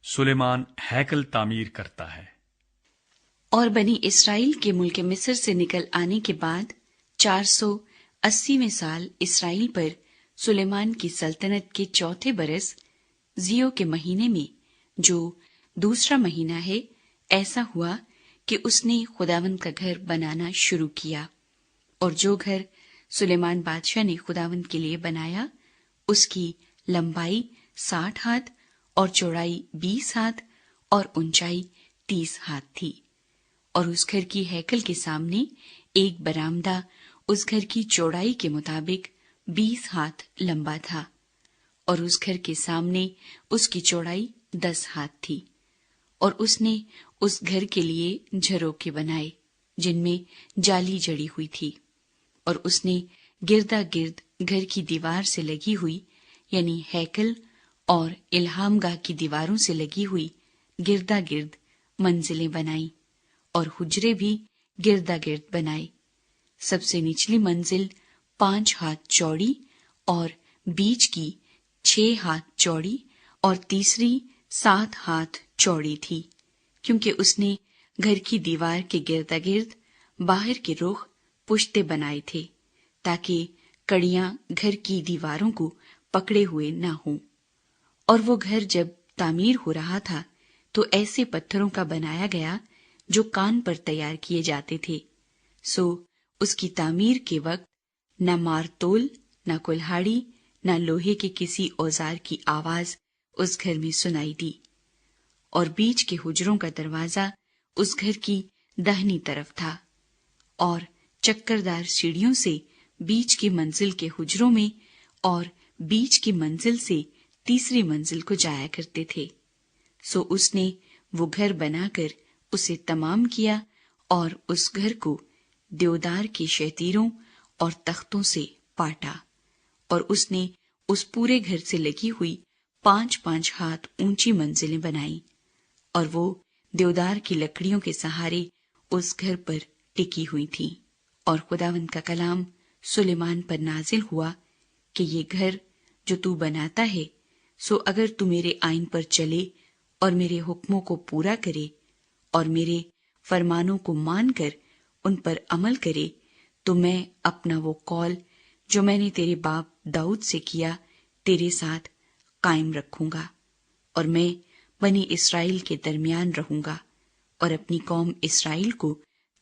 सुलेमान हैकल तामीर करता है। और बनी इसराइल के मुल्क मिस्र से निकल आने के बाद 480वें साल इसराइल पर सुलेमान की सल्तनत के चौथे बरस जियो के महीने में, जो दूसरा महीना है, ऐसा हुआ कि उसने खुदावंद का घर बनाना शुरू किया। और जो घर सुलेमान बादशाह ने खुदावंद के लिए बनाया, उसकी लंबाई 60 हाथ और चौड़ाई 20 हाथ और ऊंचाई 30 हाथ थी। और उस घर की हैकल के सामने एक बरामदा उस घर की चौड़ाई के मुताबिक 20 हाथ लंबा था, और उस घर के सामने उसकी चौड़ाई 10 हाथ थी। और उसने उस घर के लिए झरोखे बनाए जिनमें जाली जड़ी हुई थी। और उसने गिरदा गिर्द घर की दीवार से लगी हुई, यानी हैकल और इल्हामगाह की दीवारों से लगी हुई गिरदा गिर्द मंजिलें बनाई, और हुजरे भी गिरदा गिर्द बनाए। सबसे निचली मंजिल 5 हाथ चौड़ी और बीच की 6 हाथ चौड़ी और तीसरी 7 हाथ चौड़ी थी, क्योंकि उसने घर की दीवार के गिरदा गिर्द बाहर के रुख पुश्ते बनाए थे, ताकि कड़ियां घर की दीवारों को पकड़े हुए न हों। और वो घर जब तामीर हो रहा था तो ऐसे पत्थरों का बनाया गया जो कान पर तैयार किए जाते थे। सो उसकी तामीर के वक्त न मारतोल, न कुल्हाड़ी, न लोहे के किसी औजार की आवाज उस घर में सुनाई दी। और बीच के हुजरों का दरवाजा उस घर की दाहिनी तरफ था, और चक्करदार सीढ़ियों से बीच की मंजिल के हुजरों में और बीच की मंजिल से तीसरी मंजिल को जाया करते थे। सो उसने वो घर बनाकर उसे तमाम किया, और उस घर को देवदार के शतीरों और तख्तों से पाटा। और उसने उस पूरे घर से लगी हुई 5-5 हाथ ऊंची मंजिलें बनाई, और वो देवदार की लकड़ियों के सहारे उस घर पर टिकी हुई थी। और खुदावंद का कलाम सुलेमान पर नाजिल हुआ कि ये घर जो तू बनाता है, सो अगर तू मेरे आईन पर चले और मेरे हुक्मों को पूरा करे और मेरे फरमानों को मानकर उन पर अमल करे, तो मैं अपना वो कौल जो मैंने तेरे बाप दाऊद से किया तेरे साथ कायम रखूंगा, और मैं बनी इसराइल के दरमियान रहूंगा और अपनी कौम इसराइल को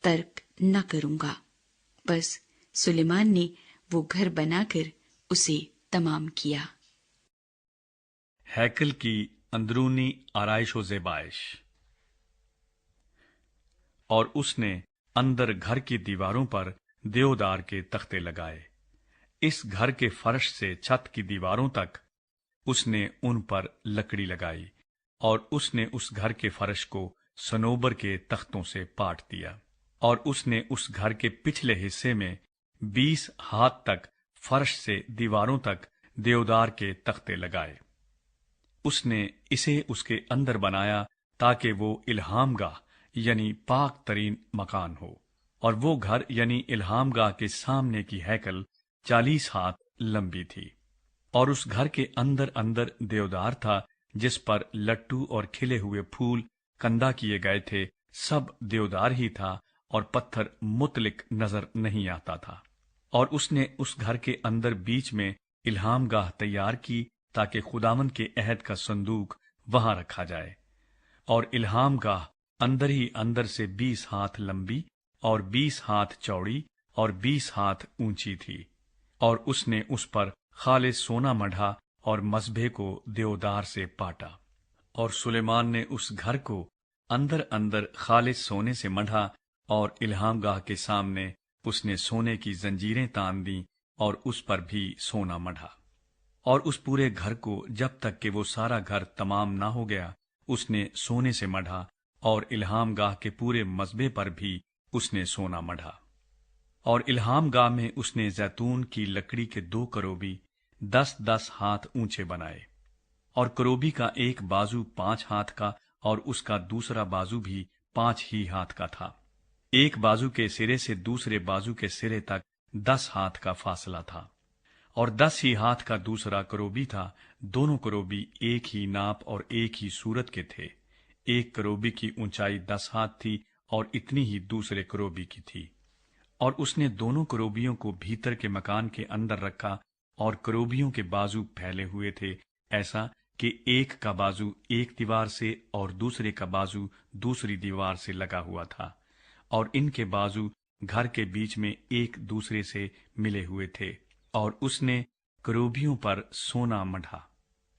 तर्क न करूंगा। बस सुलेमान ने वो घर बनाकर उसे तमाम किया। हैकल की अंदरूनी आराइश व ज़ेबाइश। और उसने अंदर घर की दीवारों पर देवदार के तख्ते लगाए। इस घर के फर्श से छत की दीवारों तक उसने उन पर लकड़ी लगाई, और उसने उस घर के फर्श को सनोबर के तख्तों से पाट दिया। और उसने उस घर के पिछले हिस्से में 20 हाथ तक फर्श से दीवारों तक देवदार के तख्ते लगाए। उसने इसे उसके अंदर बनाया ताकि वो इल्हामगाह यानी पाक तरीन मकान हो। और वो घर यानी इल्हामगाह के सामने की हैकल 40 हाथ लंबी थी। और उस घर के अंदर अंदर देवदार था, जिस पर लट्टू और खिले हुए फूल कंदा किए गए थे, सब देवदार ही था, और पत्थर मुतलिक नजर नहीं आता था। और उसने उस घर के अंदर बीच में इल्हामगाह तैयार की ताकि खुदावंद के अहद का संदूक वहां रखा जाए। और इल्हामगाह अंदर ही अंदर से 20 हाथ लंबी और 20 हाथ चौड़ी और 20 हाथ ऊंची थी। और उसने उस पर खालिस सोना मढ़ा और मसबे को देवदार से पाटा। और सुलेमान ने उस घर को अंदर अंदर खालिस सोने से मढ़ा, और इल्हामगाह के सामने उसने सोने की जंजीरें तान दी और उस पर भी सोना मढ़ा। और उस पूरे घर को जब तक कि वो सारा घर तमाम ना हो गया, उसने सोने से मढ़ा, और इल्हामगाह के पूरे मसबे पर भी उसने सोना मढ़ा। और इल्हामगाह में उसने जैतून की लकड़ी के 2 करोबी 10-10 हाथ ऊंचे बनाए। और करोबी का एक बाजू 5 हाथ का और उसका दूसरा बाजू भी 5 ही हाथ का था। एक बाजू के सिरे से दूसरे बाजू के सिरे तक 10 हाथ का फासला था। और 10 ही हाथ का दूसरा करोबी था। दोनों करोबी एक ही नाप और एक ही सूरत के थे। एक करोबी की ऊंचाई 10 हाथ थी और इतनी ही दूसरे करोबी की थी। और उसने दोनों करोबियों को भीतर के मकान के अंदर रखा, और करोबियों के बाजू फैले हुए थे, ऐसा कि एक का बाजू एक दीवार से और दूसरे का बाजू दूसरी दीवार से लगा हुआ था, और इनके बाजू घर के बीच में एक दूसरे से मिले हुए थे। और उसने करोबियों पर सोना मढ़ा।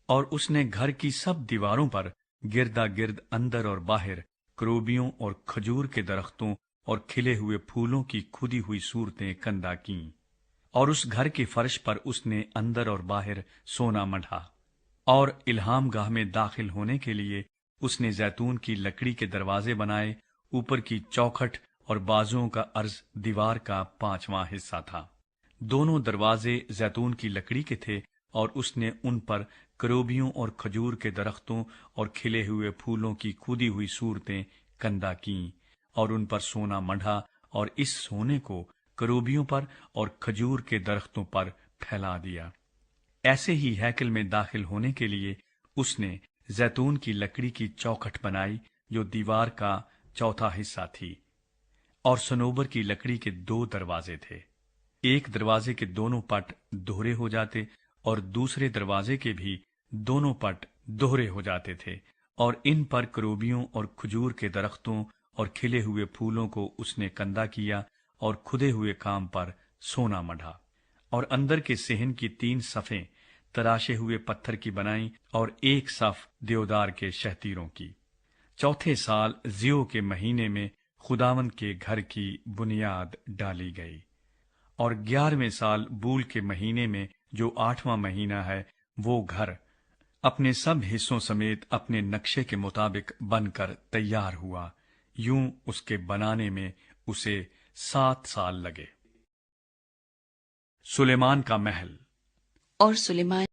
और उसने घर की सब दीवारों पर गिरदा गिर्द अंदर और बाहर करोबियों और खजूर के दरख्तों और खिले हुए फूलों की खुदी हुई सूरतें कंदा कीं। और उस घर के फर्श पर उसने अंदर और बाहर सोना मढ़ा। और इल्हाम गाह में दाखिल होने के लिए उसने जैतून की लकड़ी के दरवाजे बनाए। ऊपर की चौखट और बाजुओं का अर्ज दीवार का 5वां हिस्सा था। दोनों दरवाजे जैतून की लकड़ी के थे, और उसने उन पर करोबियों और खजूर के दरख्तों और खिले हुए फूलों की खुदी हुई सूरतें कंदा कीं, और उन पर सोना मढ़ा, और इस सोने को करोबियों पर और खजूर के दरख्तों पर फैला दिया। ऐसे ही हैकल में दाखिल होने के लिए उसने जैतून की लकड़ी की चौखट बनाई, जो दीवार का 4था हिस्सा थी। और सनोबर की लकड़ी के 2 दरवाजे थे। एक दरवाजे के दोनों पट दोहरे हो जाते, और दूसरे दरवाजे के भी दोनों पट दोहरे हो जाते थे। और इन पर करोबियों और खजूर के दरख्तों और खिले हुए फूलों को उसने कंदा किया, और खुदे हुए काम पर सोना मढ़ा। और अंदर के सेहन की 3 सफ़ें तराशे हुए पत्थर की बनाई, और एक सफ देवदार के शहतीरों की। 4थे साल जियो के महीने में खुदावंद के घर की बुनियाद डाली गई। और 11वें साल बूल के महीने में, जो 8वां महीना है, वो घर अपने सब हिस्सों समेत अपने नक्शे के मुताबिक बनकर तैयार हुआ। यूं उसके बनाने में उसे 7 साल लगे। सुलेमान का महल। और सुलेमान